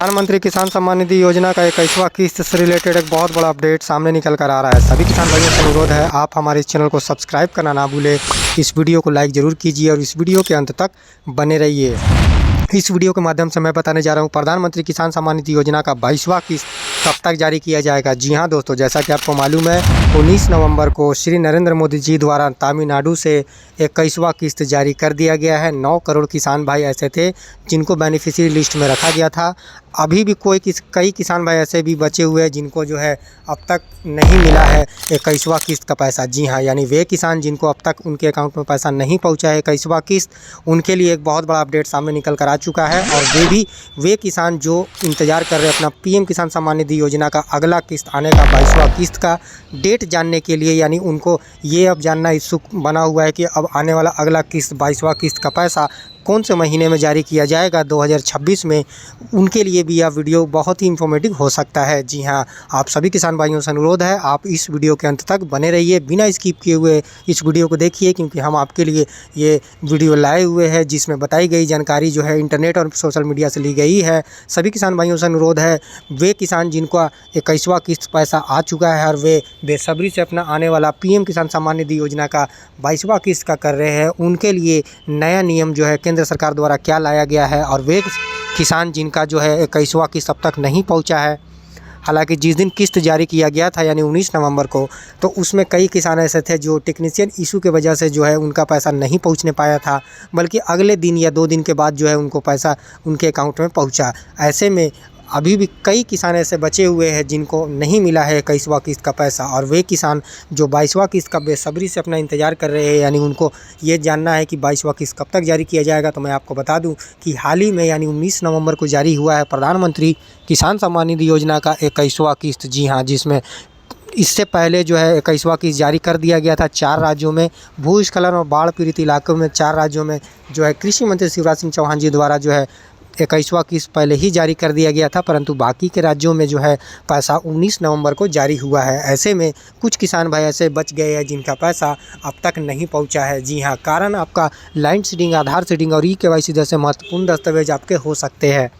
प्रधानमंत्री किसान सम्मान निधि योजना का 21वां किस्त से रिलेटेड एक बहुत बड़ा अपडेट सामने निकल कर आ रहा है। सभी किसान भाइयों से अनुरोध है, आप हमारे इस चैनल को सब्सक्राइब करना ना भूलें। इस वीडियो को लाइक ज़रूर कीजिए और इस वीडियो के अंत तक बने रहिए। इस वीडियो के माध्यम से मैं बताने जा रहा हूं, प्रधानमंत्री किसान सम्मान निधि योजना का 22वां किस्त कब तक जारी किया जाएगा। जी हां दोस्तों, जैसा कि आपको मालूम है, 19 नवंबर को श्री नरेंद्र मोदी जी द्वारा तमिलनाडु से 21वां किस्त जारी कर दिया गया है। 9 करोड़ किसान भाई ऐसे थे जिनको बेनिफिशियरी लिस्ट में रखा गया था। अभी भी कई किसान भाई ऐसे भी बचे हुए हैं जिनको जो है अब तक नहीं मिला है 21वां किस्त का पैसा। जी हाँ, यानी वे किसान जिनको अब तक उनके अकाउंट में पैसा नहीं पहुंचा है 21वां किस्त, उनके लिए एक बहुत बड़ा अपडेट सामने निकल कर आ चुका है। और वे किसान जो इंतज़ार कर रहे हैं अपना पीएम किसान सम्मान निधि योजना का अगला किस्त आने का 22वां किस्त का डेट जानने के लिए, यानी उनको ये अब जानना इत्सुक बना हुआ है कि अब आने वाला अगला किस्त 22वां किस्त का पैसा कौन से महीने में जारी किया जाएगा 2026 में, उनके लिए भी यह वीडियो बहुत ही इन्फॉर्मेटिव हो सकता है। जी हाँ, आप सभी किसान भाइयों से अनुरोध है, आप इस वीडियो के अंत तक बने रहिए, बिना स्किप किए हुए इस वीडियो को देखिए, क्योंकि हम आपके लिए ये वीडियो लाए हुए हैं जिसमें बताई गई जानकारी जो है इंटरनेट और सोशल मीडिया से ली गई है। सभी किसान भाइयों से अनुरोध है, वे किसान जिनका 21वां किस्त पैसा आ चुका है और वे बेसब्री से अपना आने वाला पीएम किसान सम्मान निधि योजना का 22वां किस्त का कर रहे हैं, उनके लिए नया नियम जो है केंद्र सरकार द्वारा क्या लाया गया है। और वे किसान जिनका जो है 21वां किस्त अब तक नहीं पहुंचा है, हालांकि जिस दिन किस्त जारी किया गया था यानी 19 नवंबर को, तो उसमें कई किसान ऐसे थे जो टेक्नीशियन इशू के वजह से जो है उनका पैसा नहीं पहुंचने पाया था, बल्कि अगले दिन या 2 दिन के बाद जो है उनको पैसा उनके अकाउंट में पहुंचा। ऐसे में अभी भी कई किसान ऐसे बचे हुए हैं जिनको नहीं मिला है 21वां किस्त का पैसा, और वे किसान जो 22वां किस्त का बेसब्री से अपना इंतज़ार कर रहे हैं, यानी उनको ये जानना है कि 22वां किस्त कब तक जारी किया जाएगा। तो मैं आपको बता दूं कि हाल ही में यानी 19 नवंबर को जारी हुआ है प्रधानमंत्री किसान सम्मान निधि योजना का 21वां किस्त। जी हाँ, जिसमें इससे पहले जो है 21वां किस्त जारी कर दिया गया था 4 राज्यों में, भूस्खलन और बाढ़ पीड़ित इलाकों में 4 राज्यों में जो है कृषि मंत्री शिवराज सिंह चौहान जी द्वारा जो है 21वां किस्त पहले ही जारी कर दिया गया था, परंतु बाकी के राज्यों में जो है पैसा 19 नवंबर को जारी हुआ है। ऐसे में कुछ किसान भाई ऐसे बच गए हैं जिनका पैसा अब तक नहीं पहुंचा है। जी हां, कारण आपका लाइन सीडिंग, आधार सीडिंग और ई-केवाईसी जैसे महत्वपूर्ण दस्तावेज आपके हो सकते हैं,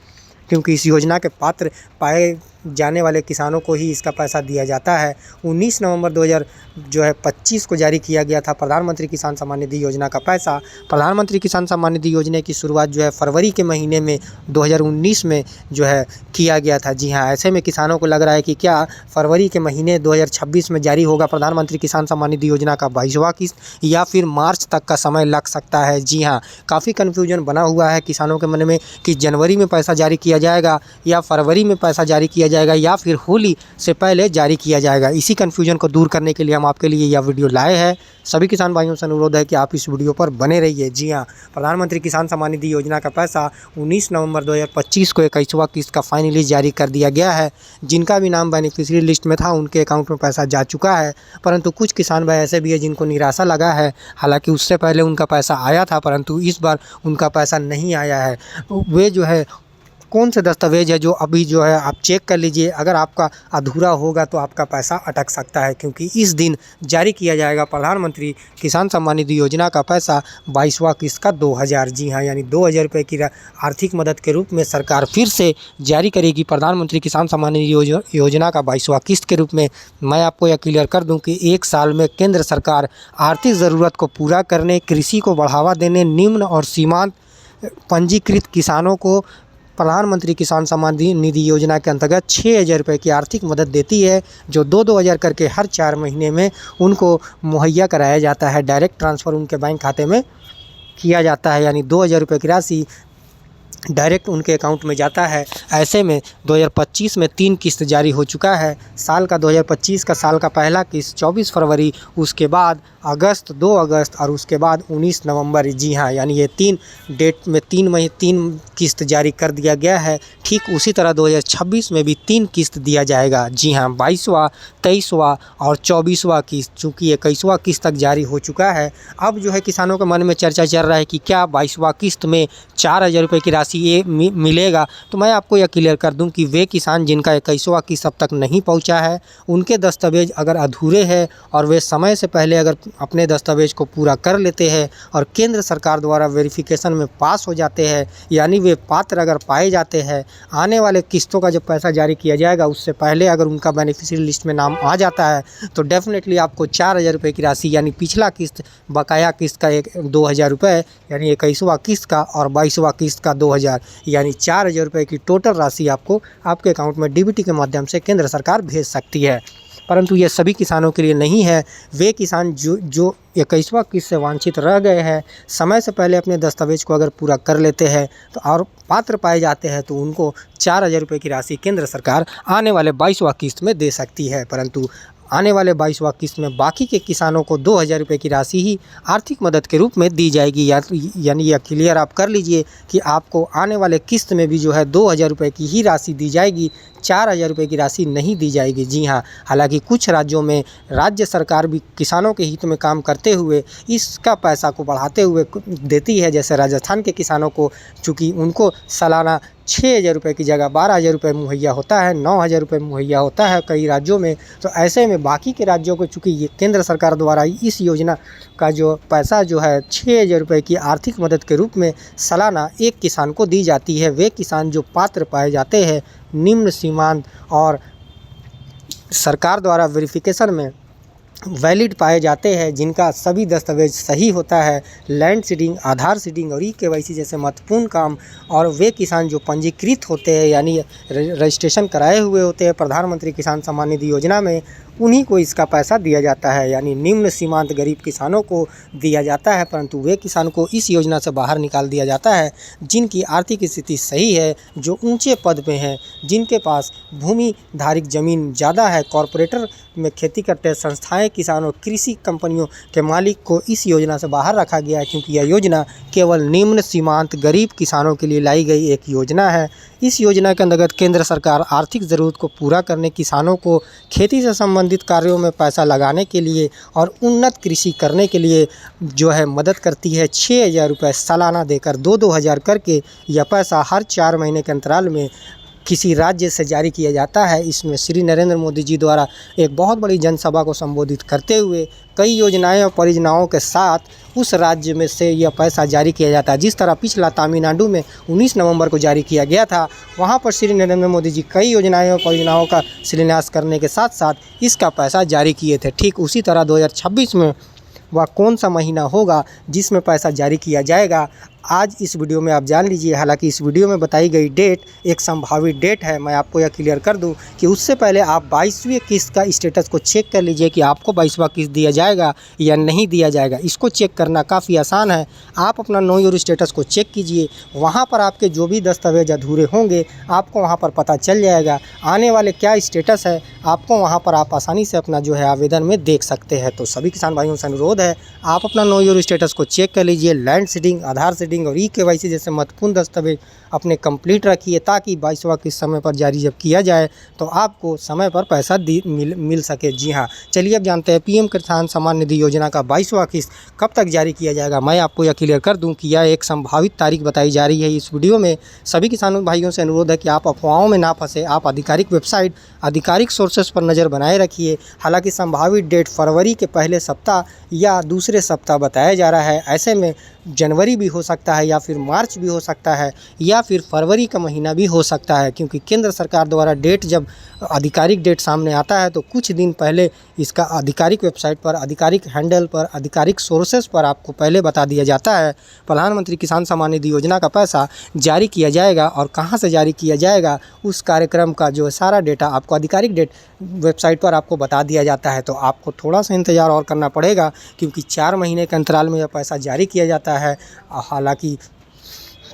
क्योंकि इस योजना के पात्र पाए जाने वाले किसानों को ही इसका पैसा दिया जाता है। 19 नवंबर 2025 को जारी किया गया था प्रधानमंत्री किसान सम्मान निधि योजना का पैसा। प्रधानमंत्री किसान सम्मान निधि योजना की शुरुआत जो है फरवरी के महीने में 2019 में जो है किया गया था। जी हाँ, ऐसे में किसानों को लग रहा है कि क्या फरवरी के महीने 2026 में जारी होगा प्रधानमंत्री किसान सम्मान निधि योजना का 22वां किस्त, या फिर मार्च तक का समय लग सकता है। जी हाँ, काफ़ी कन्फ्यूजन बना हुआ है किसानों के मन में कि जनवरी में पैसा जारी किया जाएगा या फरवरी में पैसा जारी किया जाएगा या फिर होली से पहले जारी किया जाएगा। इसी कन्फ्यूजन को दूर करने के लिए हम आपके लिए यह वीडियो लाए हैं। सभी किसान भाइयों से अनुरोध है कि आप इस वीडियो पर बने रहिए। जी हाँ, प्रधानमंत्री किसान सम्मान निधि योजना का पैसा 19 नवंबर 2025 को 21वां किस्त का फाइनली जारी कर दिया गया है। जिनका भी नाम बेनिफिशियरी लिस्ट में था उनके अकाउंट में पैसा जा चुका है, परंतु कुछ किसान भाई ऐसे भी है जिनको निराशा लगा है। हालांकि उससे पहले उनका पैसा आया था, परंतु इस बार उनका पैसा नहीं आया है। वे जो है कौन से दस्तावेज है जो अभी जो है आप चेक कर लीजिए, अगर आपका अधूरा होगा तो आपका पैसा अटक सकता है, क्योंकि इस दिन जारी किया जाएगा प्रधानमंत्री किसान सम्मान निधि योजना का पैसा 22वां किस्त का 2000। जी हाँ, यानी 2000 रुपये की आर्थिक मदद के रूप में सरकार फिर से जारी करेगी प्रधानमंत्री किसान सम्मान निधि योजना का 22वां किस्त के रूप में। मैं आपको यह क्लियर कर दूँ कि 1 साल में केंद्र सरकार आर्थिक ज़रूरत को पूरा करने, कृषि को बढ़ावा देने, निम्न और सीमांत पंजीकृत किसानों को प्रधानमंत्री किसान सम्मान निधि योजना के अंतर्गत 6000 रुपये की आर्थिक मदद देती है, जो 2-2 हज़ार करके हर 4 महीने में उनको मुहैया कराया जाता है। डायरेक्ट ट्रांसफ़र उनके बैंक खाते में किया जाता है, यानी 2000 रुपये की राशि डायरेक्ट उनके अकाउंट में जाता है। ऐसे में 2025 में 3 किस्त जारी हो चुका है। साल का 2025 का साल का पहला किस्त 24 फरवरी, उसके बाद अगस्त, 2 अगस्त और उसके बाद 19 नवंबर। जी हाँ, यानी ये 3 डेट में 3 किस्त जारी कर दिया गया है। ठीक उसी तरह 2026 में भी 3 किस्त दिया जाएगा। जी हाँ, 22वां, 23वां और 24वां किस्त, चूँकि 21वां किस्त तक जारी हो चुका है। अब जो है किसानों के मन में चर्चा चल रहा है कि क्या 22वां किस्त में 4000 रुपये की राशि राशि ये मिलेगा। तो मैं आपको यह क्लियर कर दूं कि वे किसान जिनका 21वां किस्त अब तक नहीं पहुंचा है, उनके दस्तावेज अगर अधूरे हैं और वे समय से पहले अगर अपने दस्तावेज को पूरा कर लेते हैं और केंद्र सरकार द्वारा वेरिफिकेशन में पास हो जाते हैं, यानी वे पात्र अगर पाए जाते हैं, आने वाले किस्तों का जब पैसा जारी किया जाएगा उससे पहले अगर उनका बेनिफिशियरी लिस्ट में नाम आ जाता है तो डेफिनेटली आपको 4,000 रुपये की राशि, यानी पिछला किस्त बकाया किस्त का 2,000 रुपये, यानी 21वां किस्त का और 22वां किस्त का 2,000, यानी 4,000 रुपये की टोटल राशि आपको आपके अकाउंट में डीबीटी के माध्यम से केंद्र सरकार भेज सकती है। परंतु ये सभी किसानों के लिए नहीं है। वे किसान जो 21वां किस्त से वांछित रह गए हैं, समय से पहले अपने दस्तावेज को अगर पूरा कर लेते हैं तो और पात्र पाए जाते हैं तो उनको 4,000 रुपये की राशि केंद्र सरकार आने वाले 22वां किस्त में दे सकती है। परंतु आने वाले 22वां किस्त में बाकी के किसानों को 2,000 रुपये की राशि ही आर्थिक मदद के रूप में दी जाएगी। यानी यह क्लियर आप कर लीजिए कि आपको आने वाले किस्त में भी जो है 2,000 रुपये की ही राशि दी जाएगी, 4,000 रुपये की राशि नहीं दी जाएगी। जी हाँ, हालांकि कुछ राज्यों में राज्य सरकार भी किसानों के हित में काम करते हुए इसका पैसा को बढ़ाते हुए देती है। जैसे राजस्थान के किसानों को चूँकि उनको सालाना 6,000 रुपये की जगह 12,000 रुपये मुहैया होता है, 9,000 रुपये मुहैया होता है कई राज्यों में। तो ऐसे में बाकी के राज्यों को चूँकि ये केंद्र सरकार द्वारा इस योजना का जो पैसा जो है 6,000 रुपये की आर्थिक मदद के रूप में सालाना एक किसान को दी जाती है। वे किसान जो पात्र पाए जाते हैं, निम्न सीमांत और सरकार द्वारा वेरिफिकेशन में वैलिड पाए जाते हैं, जिनका सभी दस्तावेज सही होता है, लैंड सीडिंग, आधार सीडिंग और ई-केवाईसी जैसे महत्वपूर्ण काम, और वे किसान जो पंजीकृत होते हैं यानी रजिस्ट्रेशन कराए हुए होते हैं प्रधानमंत्री किसान सम्मान निधि योजना में, उन्हीं को इसका पैसा दिया जाता है। यानी निम्न सीमांत गरीब किसानों को दिया जाता है, परंतु वे किसान को इस योजना से बाहर निकाल दिया जाता है जिनकी आर्थिक स्थिति सही है, जो ऊंचे पद पे हैं, जिनके पास भूमि धारिक ज़मीन ज़्यादा है, कॉरपोरेटर में खेती करते हैं, संस्थाएं किसानों, कृषि कंपनियों के मालिक को इस योजना से बाहर रखा गया है, क्योंकि यह योजना केवल निम्न सीमांत गरीब किसानों के लिए लाई गई एक योजना है। इस योजना के अंतर्गत केंद्र सरकार आर्थिक ज़रूरत को पूरा करने, किसानों को खेती से संबंधित कार्यों में पैसा लगाने के लिए और उन्नत कृषि करने के लिए जो है मदद करती है। 6,000 रुपये सालाना देकर 2-2 हज़ार करके यह पैसा हर 4 महीने के अंतराल में किसी राज्य से जारी किया जाता है। इसमें श्री नरेंद्र मोदी जी द्वारा एक बहुत बड़ी जनसभा को संबोधित करते हुए कई योजनाएं और परियोजनाओं के साथ उस राज्य में से यह पैसा जारी किया जाता है। जिस तरह पिछला तमिलनाडु में 19 नवंबर को जारी किया गया था, वहां पर श्री नरेंद्र मोदी जी कई योजनाएं और परियोजनाओं का शिलान्यास करने के साथ साथ इसका पैसा जारी किए थे। ठीक उसी तरह 2026 में वह कौन सा महीना होगा जिसमें पैसा जारी किया जाएगा, आज इस वीडियो में आप जान लीजिए। हालांकि इस वीडियो में बताई गई डेट एक संभावित डेट है। मैं आपको यह क्लियर कर दूं कि उससे पहले आप 22वीं किस्त का स्टेटस को चेक कर लीजिए कि आपको 22वां किस्त दिया जाएगा या नहीं दिया जाएगा। इसको चेक करना काफ़ी आसान है। आप अपना नो योर स्टेटस को चेक कीजिए, वहाँ पर आपके जो भी दस्तावेज अधूरे होंगे आपको वहाँ पर पता चल जाएगा। आने वाले क्या स्टेटस है आपको वहाँ पर आप आसानी से अपना जो है आवेदन में देख सकते हैं। तो सभी किसान भाइयों से अनुरोध है, आप अपना नो योर स्टेटस को चेक कर लीजिए। लैंड सीडिंग, आधार सीडिंग और ई-केवाईसी जैसे महत्वपूर्ण दस्तावेज अपने कंप्लीट रखिए, ताकि 22वां किस्त समय पर जारी जब किया जाए तो आपको समय पर पैसा मिल सके। जी हाँ, चलिए अब जानते हैं पीएम किसान सम्मान निधि योजना का 22वां किस्त कब तक जारी किया जाएगा। मैं आपको यह क्लियर कर दूं कि यह एक संभावित तारीख बताई जा रही है इस वीडियो में। सभी किसानों भाइयों से अनुरोध है कि आप अफवाहों में ना फंसे, आप आधिकारिक वेबसाइट, आधिकारिक सोर्सेस पर नज़र बनाए रखिए। हालांकि संभावित डेट फरवरी के पहले सप्ताह या दूसरे सप्ताह बताया जा रहा है। ऐसे में जनवरी भी हो सकता है या फिर मार्च भी हो सकता है या फिर फरवरी का महीना भी हो सकता है, क्योंकि केंद्र सरकार द्वारा डेट जब आधिकारिक डेट सामने आता है तो कुछ दिन पहले इसका आधिकारिक वेबसाइट पर, आधिकारिक हैंडल पर, आधिकारिक सोर्सेस पर आपको पहले बता दिया जाता है। प्रधानमंत्री किसान सम्मान निधि योजना का पैसा जारी किया जाएगा और कहां से जारी किया जाएगा उस कार्यक्रम का जो सारा डेटा आपको आधिकारिक डेट वेबसाइट पर आपको बता दिया जाता है। तो आपको थोड़ा सा इंतज़ार और करना पड़ेगा, क्योंकि 4 महीने के अंतराल में यह पैसा जारी किया जाता है। हालांकि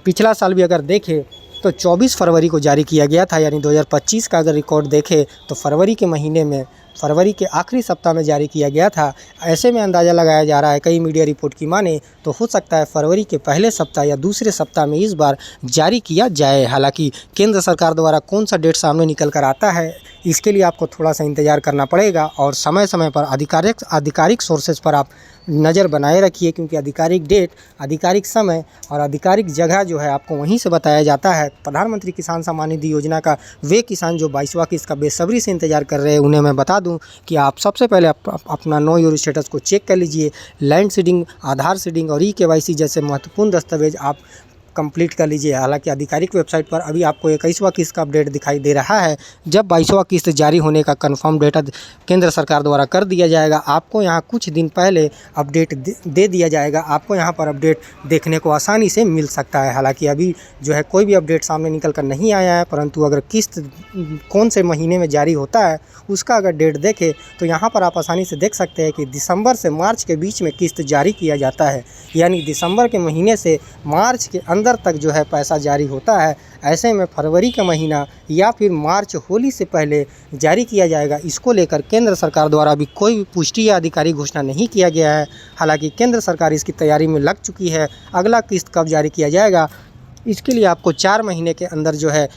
पिछला साल भी अगर देखें तो 24 फरवरी को जारी किया गया था, यानी 2025 का अगर रिकॉर्ड देखें तो फरवरी के महीने में, फरवरी के आखिरी सप्ताह में जारी किया गया था। ऐसे में अंदाज़ा लगाया जा रहा है, कई मीडिया रिपोर्ट की माने तो हो सकता है फरवरी के पहले सप्ताह या दूसरे सप्ताह में इस बार जारी किया जाए। हालांकि केंद्र सरकार द्वारा कौन सा डेट सामने निकल कर आता है इसके लिए आपको थोड़ा सा इंतज़ार करना पड़ेगा और समय समय पर आधिकारिक सोर्सेज पर आप नज़र बनाए रखिए, क्योंकि आधिकारिक डेट, आधिकारिक समय और आधिकारिक जगह जो है आपको वहीं से बताया जाता है। प्रधानमंत्री किसान सम्मान निधि योजना का वे किसान जो 22वां किस्त का बेसब्री से इंतज़ार कर रहे हैं, उन्हें मैं बता दूं कि आप सबसे पहले अपना नो योर स्टेटस को चेक कर लीजिए। लैंड सीडिंग, आधार सीडिंग और ई-केवाईसी जैसे महत्वपूर्ण दस्तावेज आप कंप्लीट कर लीजिए। हालांकि आधिकारिक वेबसाइट पर अभी आपको 21वां किस्त का अपडेट दिखाई दे रहा है। जब 22वां किस्त जारी होने का कंफर्म डेटा केंद्र सरकार द्वारा कर दिया जाएगा, आपको यहाँ कुछ दिन पहले अपडेट दे दिया जाएगा। आपको यहाँ पर अपडेट देखने को आसानी से मिल सकता है। हालांकि अभी जो है कोई भी अपडेट सामने निकल कर नहीं आया है, परंतु अगर किस्त कौन से महीने में जारी होता है उसका अगर डेट देखें तो यहाँ पर आप आसानी से देख सकते हैं कि दिसंबर से मार्च के बीच में किस्त जारी किया जाता है। यानी दिसंबर के महीने से मार्च के अंदर तक जो है पैसा जारी होता है। ऐसे में फरवरी का महीना या फिर मार्च होली से पहले जारी किया जाएगा। इसको लेकर केंद्र सरकार द्वारा अभी कोई भी पुष्टि या आधिकारिक घोषणा नहीं किया गया है। हालांकि केंद्र सरकार इसकी तैयारी में लग चुकी है। अगला किस्त कब जारी किया जाएगा इसके लिए आपको 4 महीने के अंदर जो है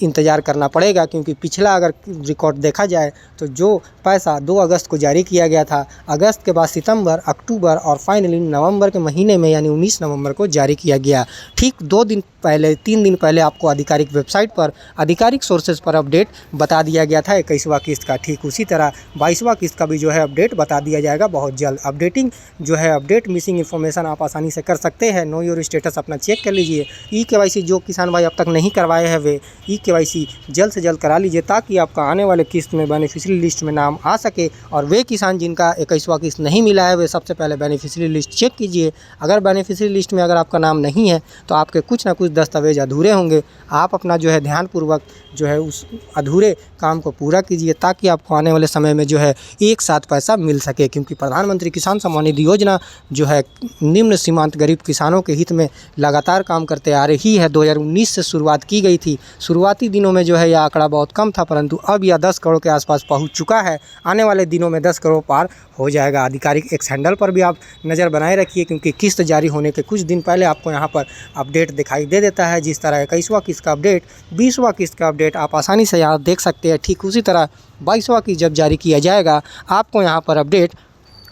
इंतज़ार करना पड़ेगा, क्योंकि पिछला अगर रिकॉर्ड देखा जाए तो जो पैसा 2 अगस्त को जारी किया गया था, अगस्त के बाद सितंबर, अक्टूबर और फाइनली नवंबर के महीने में यानी 19 नवंबर को जारी किया गया। ठीक 2 दिन पहले, 3 दिन पहले आपको आधिकारिक वेबसाइट पर, आधिकारिक सोर्सेज पर अपडेट बता दिया गया था 21वां किस्त का। ठीक उसी तरह 22वां किस्त का भी जो है अपडेट बता दिया जाएगा बहुत जल्द। अपडेटिंग जो है, अपडेट मिसिंग इन्फॉर्मेशन आप आसानी से कर सकते हैं। नो योर स्टेटस अपना चेक कर लीजिए। ई-केवाईसी जो किसान भाई अब तक नहीं करवाए हैं वे ई-केवाईसी जल्द से जल्द करा लीजिए, ताकि आपका आने वाले किस्त में बेनिफिशियरी लिस्ट में नाम आ सके। और वे किसान जिनका 21वां किस्त नहीं मिला है, वे सबसे पहले बेनिफिशियरी लिस्ट चेक कीजिए। अगर बेनिफिशियरी लिस्ट में अगर आपका नाम नहीं है तो आपके कुछ ना कुछ दस्तावेज अधूरे होंगे। आप अपना जो है ध्यानपूर्वक जो है उस अधूरे काम को पूरा कीजिए, ताकि आपको आने वाले समय में जो है एक साथ पैसा मिल सके। क्योंकि प्रधानमंत्री किसान सम्मान निधि योजना जो है निम्न सीमांत गरीब किसानों के हित में लगातार काम करते आ रही है। 2019 से शुरुआत की गई थी। शुरुआती दिनों में जो है यह आंकड़ा बहुत कम था, परंतु अब यह 10 करोड़ के आसपास पहुंच चुका है। आने वाले दिनों में 10 करोड़ पार हो जाएगा। आधिकारिक एक्स हैंडल पर भी आप नज़र बनाए रखिए, क्योंकि किस्त जारी होने के कुछ दिन पहले आपको यहाँ पर अपडेट दिखाई दे देता है। जिस तरह 21वां किस्त का अपडेट, 20वां किस्त का अपडेट आप आसानी से यहाँ देख सकते हैं। ठीक उसी तरह 22वां किस्त जब जारी किया जाएगा आपको यहाँ पर अपडेट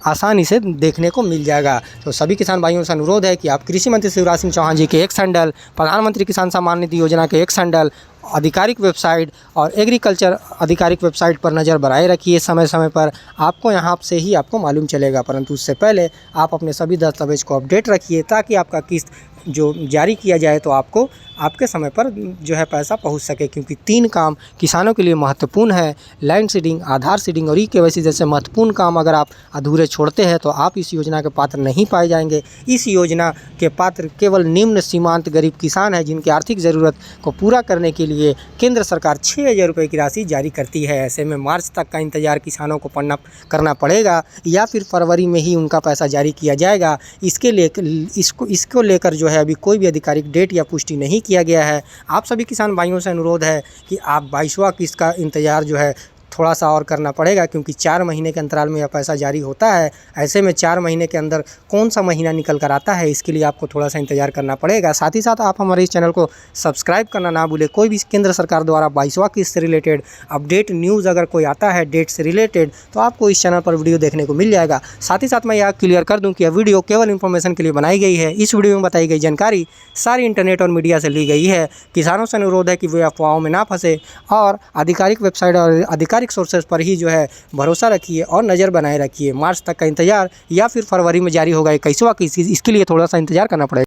आसानी से देखने को मिल जाएगा। तो सभी किसान भाइयों से अनुरोध है कि आप कृषि मंत्री शिवराज सिंह चौहान जी के एक्स हैंडल, प्रधानमंत्री किसान सम्मान निधि योजना के एक्स हैंडल, आधिकारिक वेबसाइट और एग्रीकल्चर आधिकारिक वेबसाइट पर नज़र बनाए रखिए। समय समय पर आपको यहाँ से ही आपको मालूम चलेगा, परंतु उससे पहले आप अपने सभी दस्तावेज को अपडेट रखिए, ताकि आपका किस्त जो जारी किया जाए तो आपको आपके समय पर जो है पैसा पहुंच सके। क्योंकि 3 काम किसानों के लिए महत्वपूर्ण है। लैंड सीडिंग, आधार सीडिंग और ई-केवाईसी जैसे महत्वपूर्ण काम अगर आप अधूरे छोड़ते हैं तो आप इस योजना के पात्र नहीं पाए जाएंगे। इस योजना के पात्र केवल निम्न सीमांत गरीब किसान हैं, जिनकी आर्थिक ज़रूरत को पूरा करने के लिए केंद्र सरकार 6000 रुपये की राशि जारी करती है। ऐसे में मार्च तक का इंतज़ार किसानों को करना पड़ेगा, या फिर फरवरी में ही उनका पैसा जारी किया जाएगा। इसको लेकर जो है अभी कोई भी आधिकारिक डेट या पुष्टि नहीं किया गया है। आप सभी किसान भाइयों से अनुरोध है कि आप 22वां किस्त का इंतज़ार जो है थोड़ा सा और करना पड़ेगा, क्योंकि 4 महीने के अंतराल में यह पैसा जारी होता है। ऐसे में 4 महीने के अंदर कौन सा महीना निकल कर आता है, इसके लिए आपको थोड़ा सा इंतजार करना पड़ेगा। साथ ही साथ आप हमारे इस चैनल को सब्सक्राइब करना ना भूलें। कोई भी केंद्र सरकार द्वारा 22वां किस्त से रिलेटेड अपडेट न्यूज़ अगर कोई आता है डेट से रिलेटेड, तो आपको इस चैनल पर वीडियो देखने को मिल जाएगा। साथ ही साथ मैं यह क्लियर कर दूँ कि यह वीडियो केवल इन्फॉर्मेशन के लिए बनाई गई है। इस वीडियो में बताई गई जानकारी सारी इंटरनेट और मीडिया से ली गई है। किसानों से अनुरोध है कि वे अफवाहों में ना फंसे और आधिकारिक वेबसाइट और आधिकारिक सोर्सेज पर ही जो है भरोसा रखिए और नज़र बनाए रखिए। मार्च तक का इंतज़ार या फिर फरवरी में जारी होगा 21वां किस्त, इसके लिए थोड़ा सा इंतज़ार करना पड़ेगा।